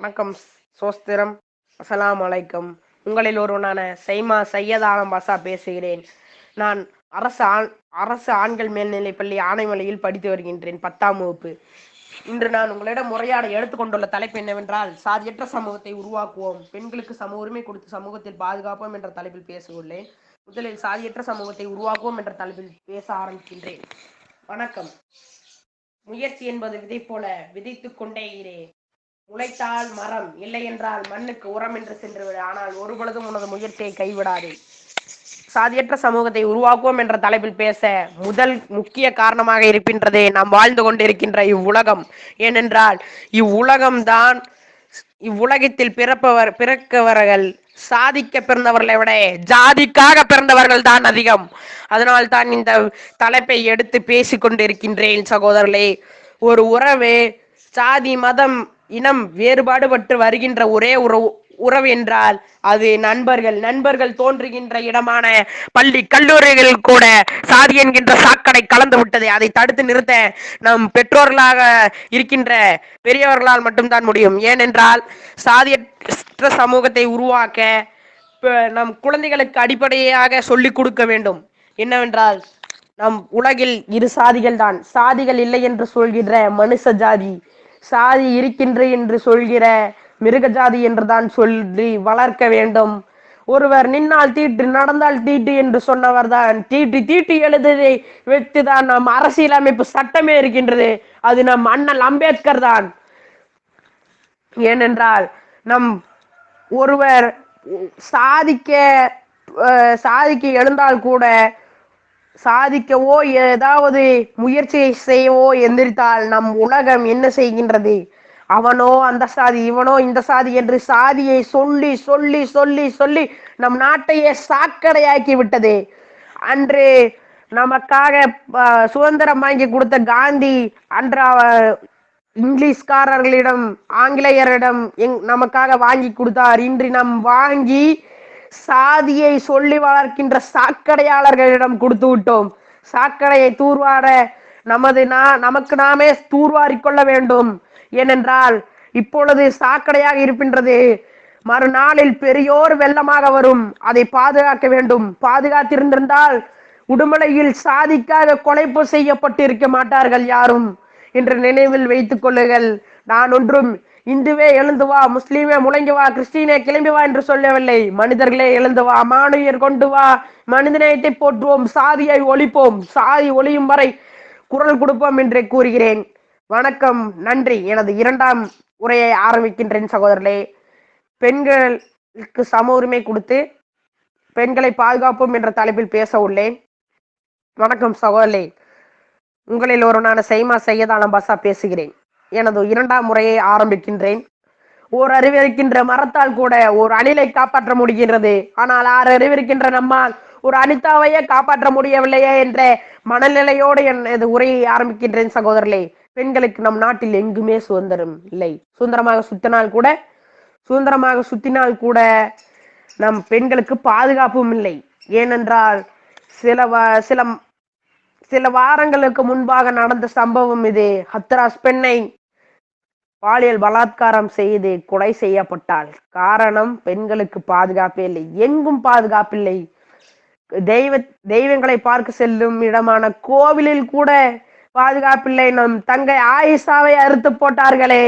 வணக்கம். சோஸ்திரம். அஸ்ஸலாமு அலைக்கும். உங்களில் ஒருவனான சையதாலம்பாஷா பேசுகிறேன். நான் அரசு ஆண்கள் மேல்நிலைப்பள்ளி ஆனைமலையில் படித்து வருகின்றேன், 10ஆம் வகுப்பு. இன்று நான் உங்களிடம் முறையாட எடுத்துக்கொண்டுள்ள தலைப்பு என்னவென்றால், சாதியற்ற சமூகத்தை உருவாக்குவோம், பெண்களுக்கு சம உரிமை கொடுத்து சமூகத்தில் பாதுகாப்போம் என்ற தலைப்பில் பேச உள்ளேன். முதலில் சாதியற்ற சமூகத்தை உருவாக்குவோம் என்ற தலைப்பில் பேச ஆரம்பிக்கின்றேன். வணக்கம். முயற்சி என்பது விதை போல விதைத்துக் கொண்டே இரு. உழைத்தால் மரம், இல்லை என்றால் மண்ணுக்கு உரம் என்று சென்றுவிடு. ஆனால் ஒரு பொழுதும் உனது முயற்சியை கைவிடாதே. சாதியற்ற சமூகத்தை உருவாக்குவோம் என்ற தலைப்பில் பேச முதல் முக்கிய காரணமாக இருக்கின்றது நாம் வாழ்ந்து கொண்டிருக்கின்ற இவ்வுலகம். ஏனென்றால் இவ்வுலகத்தில் பிறக்கவர்கள் சாதிக்க பிறந்தவர்களை விட ஜாதிக்காக பிறந்தவர்கள் தான் அதிகம். அதனால் தான் இந்த தலைப்பை எடுத்து பேசிக் கொண்டிருக்கின்றேன். சகோதரர்களே, ஒரு உறவு சாதி மதம் இனம் வேறுபாடுபட்டு வருகின்ற ஒரே உறவு என்றால் அது நண்பர்கள் தோன்றுகின்ற இடமான பள்ளி கல்லூரிகள் கூட சாதி என்கின்ற சாக்கடை கலந்து விட்டது. அதை தடுத்து நிறுத்த நம் பெற்றோர்களாக இருக்கின்ற பெரியவர்களால் மட்டும்தான் முடியும். ஏனென்றால் சாதியற்ற சமூகத்தை உருவாக்க நம் குழந்தைகளுக்கு அடிப்படையாக சொல்லிக் கொடுக்க வேண்டும். என்னவென்றால், நம் உலகில் இரு சாதிகள் தான். சாதிகள் இல்லை என்று சொல்கின்ற மனுஷ ஜாதி, சாதி இருக்கின்ற என்று சொல்கிற மிருக ஜாதி என்றுதான் சொல்லி வளர்க்க வேண்டும். ஒருவர் நின்னால் தீட்டு நடந்தால் தீட்டு என்று சொன்னவர் தான் தீட்டு எழுதுவதை வைத்துதான் நம் அரசியலமைப்பு சட்டமே இருக்கின்றது. அது நம் அண்ணல் அம்பேத்கர் தான். ஏனென்றால் நம் ஒருவர் சாதிக்க எழுந்தால் கூட, சாதிக்கவோ ஏதாவது முயற்சியை செய்யவோ எந்திரித்தால் நம் உலகம் என்ன செய்கின்றது? அவனோ அந்த சாதி, இவனோ இந்த சாதி என்று சாதியை சொல்லி சொல்லி சொல்லி சொல்லி நம் நாட்டையே சாக்கடையாக்கி விட்டது. அன்று நமக்காக சுதந்திரம் வாங்கி கொடுத்த காந்தி அன்று இங்கிலீஷ்காரர்களிடம் ஆங்கிலேயரிடம் நமக்காக வாங்கி கொடுத்தார். இன்று நம் வாங்கி சாதியை சொல்லி வளர்க்கின்ற சாக்கடையாளர்களிடம் கொடுத்து விட்டோம். சாக்கடையை தூர்வார நமக்கு நாமே தூர்வாரிக்கொள்ள வேண்டும். ஏனென்றால் இப்பொழுது சாக்கடையாக இருக்கின்றது, மறுநாளில் பெரியோர் வெள்ளமாக வரும். அதை பாதுகாக்க வேண்டும். பாதுகாத்திருந்திருந்தால் உடுமலையில் சாதிக்காக கொலைப்பு செய்யப்பட்டிருக்க மாட்டார்கள் யாரும் என்று நினைவில் வைத்துக் கொள்ளுங்கள். நான் ஒன்றும் இந்துவே எழுந்து வா, முஸ்லீமே முழங்கி வா, கிறிஸ்டினே கிளம்பி வா என்று சொல்லவில்லை. மனிதர்களே எழுந்து வா, மானுயர் கொண்டு வா, மனிதநேயத்தை போற்றுவோம், சாதியை ஒழிப்போம், சாதி ஒழியும் வரை குரல் கொடுப்போம் என்று கூறுகிறேன். வணக்கம், நன்றி. எனது 2ஆம் உரையை ஆரம்பிக்கின்றேன். சகோதரர்களே, பெண்களுக்கு சம உரிமை கொடுத்து பெண்களை பாதுகாப்போம் என்ற தலைப்பில் பேச உள்ளேன். வணக்கம் சகோதரர்களே, உங்களில் ஒருவனான சையதாலம்பாஷா பேசுகிறேன். எனது 2ஆம் முறையை ஆரம்பிக்கின்றேன். ஓர் அறிவிருக்கின்ற மரத்தால் கூட ஒரு அணிலை காப்பாற்ற முடிகின்றது. ஆனால் 6 அறிவிருக்கின்ற நம்மால் ஒரு அனிதாவையே காப்பாற்ற முடியவில்லையே என்ற மனநிலையோடு எனது உரையை ஆரம்பிக்கின்றேன். சகோதரர்களே, பெண்களுக்கு நம் நாட்டில் எங்குமே சுதந்திரம் இல்லை. சுதந்திரமாக சுத்தினால் கூட நம் பெண்களுக்கு பாதுகாப்பும் இல்லை. ஏனென்றால் சில வாரங்களுக்கு முன்பாக நடந்த சம்பவம் இது. ஹத்ராஸ் பெண்ணை பாலியல் பலாத்காரம் செய்து கொலை செய்யப்பட்டால் காரணம் பெண்களுக்கு பாதுகாப்பே இல்லை. எங்கும் பாதுகாப்பில்லை. தெய்வங்களை பார்க்க செல்லும் இடமான கோவிலில் கூட பாதுகாப்பில்லை. நம் தங்கை ஆயிஷாவை அறுத்து போட்டார்களே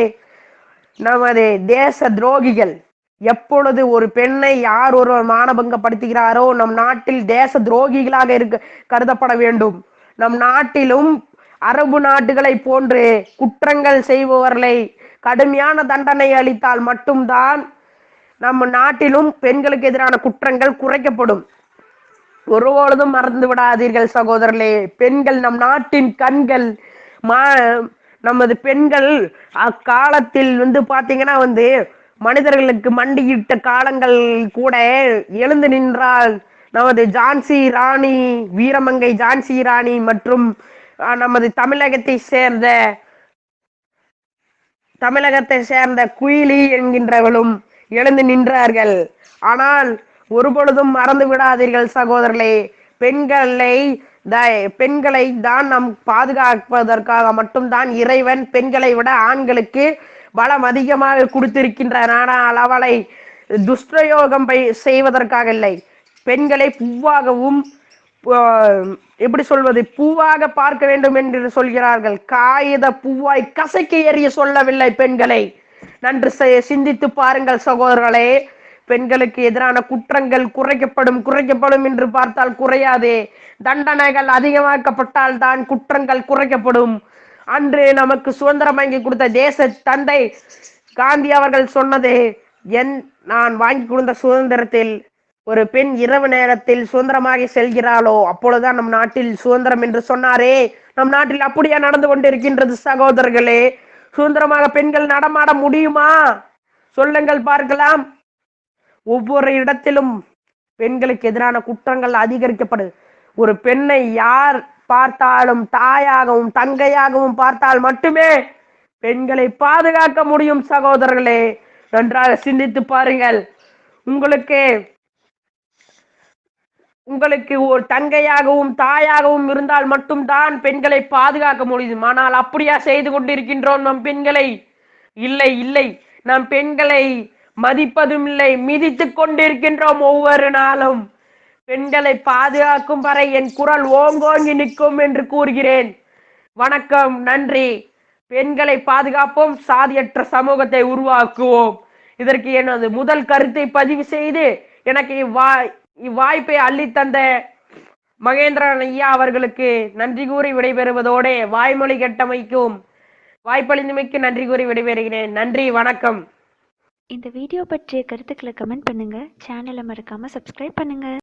நமது தேச துரோகிகள். எப்பொழுது ஒரு பெண்ணை யார் ஒருவர் மானபங்கப்படுத்துகிறாரோ நம் நாட்டில் தேச துரோகிகளாக கருதப்பட வேண்டும். நம் நாட்டிலும் அரபு நாடுகளை போன்று குற்றங்கள் செய்பவர்களை கடுமையான தண்டனை அளித்தால் மட்டும்தான் நம்ம நாட்டிலும் பெண்களுக்கு எதிரான குற்றங்கள் குறைக்கப்படும். ஒருபொழுதும் மறந்து விடாதீர்கள் சகோதரர்களே. பெண்கள் நம் நாட்டின் கண்கள். நமது பெண்கள் அக்காலத்தில் பாத்தீங்கன்னா மனிதர்களுக்கு மண்டியிட்ட காலங்கள் கூட எழுந்து நின்றால் நமது ஜான்சி ராணி, வீரமங்கை ஜான்சி ராணி மற்றும் நமது தமிழகத்தை சேர்ந்த குயிலி என்கின்றவர்களும் எழுந்து நின்றார்கள். ஆனால் ஒருபொழுதும் மறந்து விடாதீர்கள் சகோதரர்களே. பெண்களை தான் நாம் பாதுகாப்பதற்காக மட்டும்தான் இறைவன் பெண்களை விட ஆண்களுக்கு பலம் அதிகமாக கொடுத்திருக்கின்றார். ஆனால் அவளை துஷ்பிரயோகம் செய்வதற்காக இல்லை. பெண்களை பூவாகவும் எப்படி சொல்வது, பூவாக பார்க்க வேண்டும் என்று சொல்கிறார்கள். காகித பூவாய் கசக்கி எறிய சொல்லவில்லை பெண்களை. நன்று சிந்தித்து பாருங்கள் சகோதரர்களே. பெண்களுக்கு எதிரான குற்றங்கள் குறைக்கப்படும் என்று பார்த்தால் குறையாதே. தண்டனைகள் அதிகமாக்கப்பட்டால் தான் குற்றங்கள் குறைக்கப்படும். அன்று நமக்கு சுதந்திரம் வாங்கி கொடுத்த தேச தந்தை காந்தி அவர்கள் சொன்னது, நான் வாங்கி கொடுத்த சுதந்திரத்தில் ஒரு பெண் இரவு நேரத்தில் சுதந்திரமாக செல்கிறாளோ அப்பொழுதுதான் நம் நாட்டில் சுதந்திரம் என்று சொன்னாரே. நம் நாட்டில் அப்படியே நடந்து கொண்டிருக்கின்றது சகோதரர்களே. சுதந்திரமாக பெண்கள் நடமாட முடியுமா? சொல்லுங்கள் பார்க்கலாம். ஒவ்வொரு இடத்திலும் பெண்களுக்கு எதிரான குற்றங்கள் அதிகரிக்கப்படு. ஒரு பெண்ணை யார் பார்த்தாலும் தாயாகவும் தங்கையாகவும் பார்த்தால் மட்டுமே பெண்களை பாதுகாக்க முடியும் சகோதரர்களே. நன்றாக சிந்தித்து பாருங்கள். உங்களுக்கு ஒரு தங்கையாகவும் தாயாகவும் இருந்தால் மட்டும்தான் பெண்களை பாதுகாக்க முடியும். ஆனால் அப்படியா செய்து கொண்டிருக்கின்றோம் நம் பெண்களை? இல்லை இல்லை, நம் பெண்களை மதிப்பதும் இல்லை, மிதித்துக் கொண்டிருக்கின்றோம் ஒவ்வொரு நாளும். பெண்களை பாதுகாக்கும் வரை என் குரல் ஓங்கோங்கி நிற்கும் என்று கூறுகிறேன். வணக்கம், நன்றி. பெண்களை பாதுகாப்போம், சாதியற்ற சமூகத்தை உருவாக்குவோம். இதற்கு எனது முதல் கருத்தை பதிவு செய்து எனக்கு இவ்வாய்ப்பை அள்ளித்தந்த மகேந்திரன் ஐயா அவர்களுக்கு நன்றி கூறி விடைபெறுவதோடு வாய்மொழி கட்டமைக்கும் வாய்ப்பளிந்தமைக்கு நன்றி கூறி விடைபெறுகிறேன். நன்றி, வணக்கம். இந்த வீடியோ பற்றிய கருத்துக்களை கமெண்ட் பண்ணுங்க. சேனலை மறக்காம சப்ஸ்கிரைப் பண்ணுங்க.